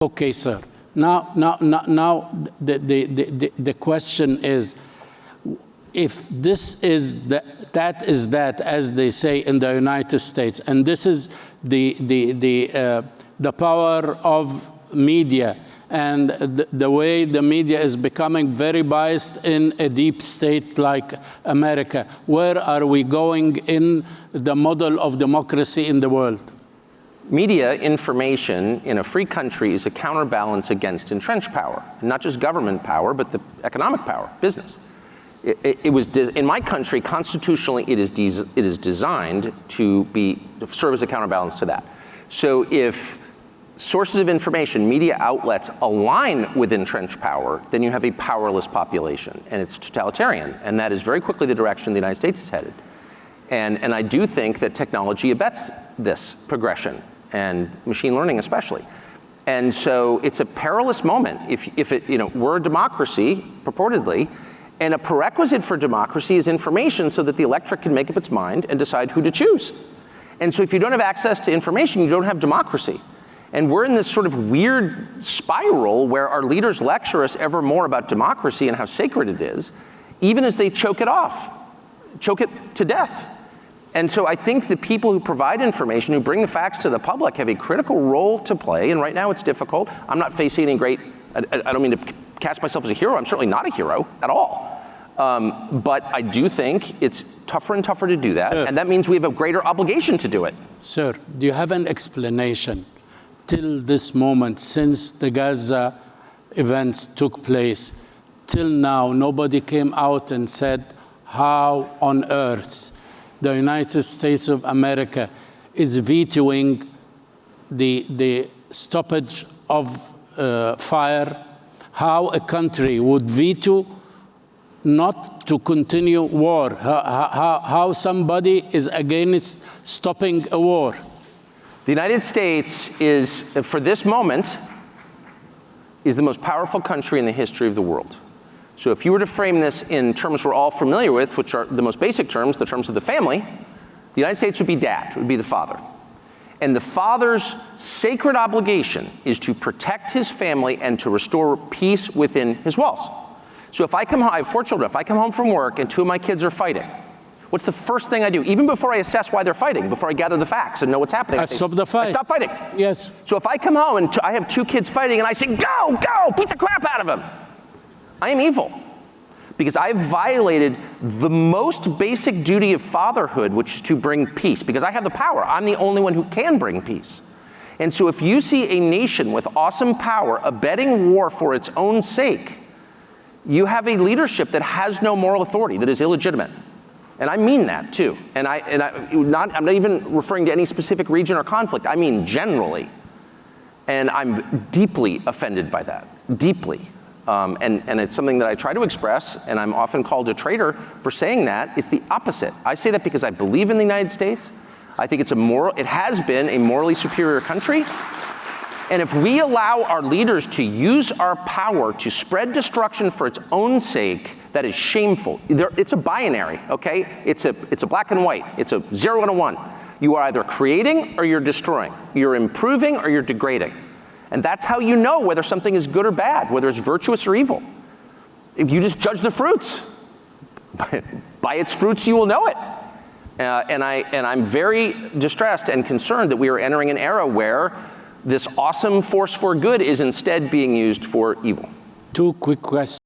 Okay, sir. Now the question is, if this is that is that, as they say in the United States, and this is the power of media and the way the media is becoming very biased in a deep state like America, where are we going in the model of democracy in the world? Media information in a free country is a counterbalance against entrenched power, not just government power, but the economic power, business. It was in my country, constitutionally, it is designed to serve as a counterbalance to that. So if sources of information, media outlets align with entrenched power, then you have a powerless population, and it's totalitarian, and that is very quickly the direction the United States is headed. And I do think that technology abets this progression, and machine learning especially. And so it's a perilous moment. If it, we're a democracy, purportedly, and a prerequisite for democracy is information so that the electorate can make up its mind and decide who to choose. And so if you don't have access to information, you don't have democracy. And we're in this sort of weird spiral where our leaders lecture us ever more about democracy and how sacred it is, even as they choke it off, choke it to death. And so I think the people who provide information, who bring the facts to the public, have a critical role to play, and right now it's difficult. I'm not facing any great, I don't mean to cast myself as a hero, I'm certainly not a hero at all. But I do think it's tougher and tougher to do that, Sir, and that means we have a greater obligation to do it. Sir, do you have an explanation till this moment, since the Gaza events took place, till now, nobody came out and said how on earth the United States of America is vetoing the stoppage of fire, how a country would veto not to continue war, how somebody is against stopping a war. The United States is, for this moment, is the most powerful country in the history of the world. So if you were to frame this in terms we're all familiar with, which are the most basic terms, the terms of the family, the United States would be dad, would be the father. And the father's sacred obligation is to protect his family and to restore peace within his walls. So if I come home, I have 4 children, if I come home from work and 2 of my kids are fighting, what's the first thing I do? Even before I assess why they're fighting, before I gather the facts and know what's happening. I stop the fight. I stop fighting. Yes. So if I come home and I have 2 kids fighting and I say, go, beat the crap out of them, I am evil, because I've violated the most basic duty of fatherhood, which is to bring peace, because I have the power. I'm the only one who can bring peace. And so if you see a nation with awesome power abetting war for its own sake, you have a leadership that has no moral authority, that is illegitimate. And I mean that too. And I'm not even referring to any specific region or conflict, I mean generally. And I'm deeply offended by that, deeply. And it's something that I try to express, and I'm often called a traitor for saying that. It's the opposite. I say that because I believe in the United States. I think it has been a morally superior country. And if we allow our leaders to use our power to spread destruction for its own sake, that is shameful. It's a binary, okay? It's a black and white. It's a 0 and a 1. You are either creating or you're destroying. You're improving or you're degrading. And that's how you know whether something is good or bad, whether it's virtuous or evil. If you just judge the fruits. By its fruits you will know it. And I'm very distressed and concerned that we are entering an era where this awesome force for good is instead being used for evil. 2 quick questions.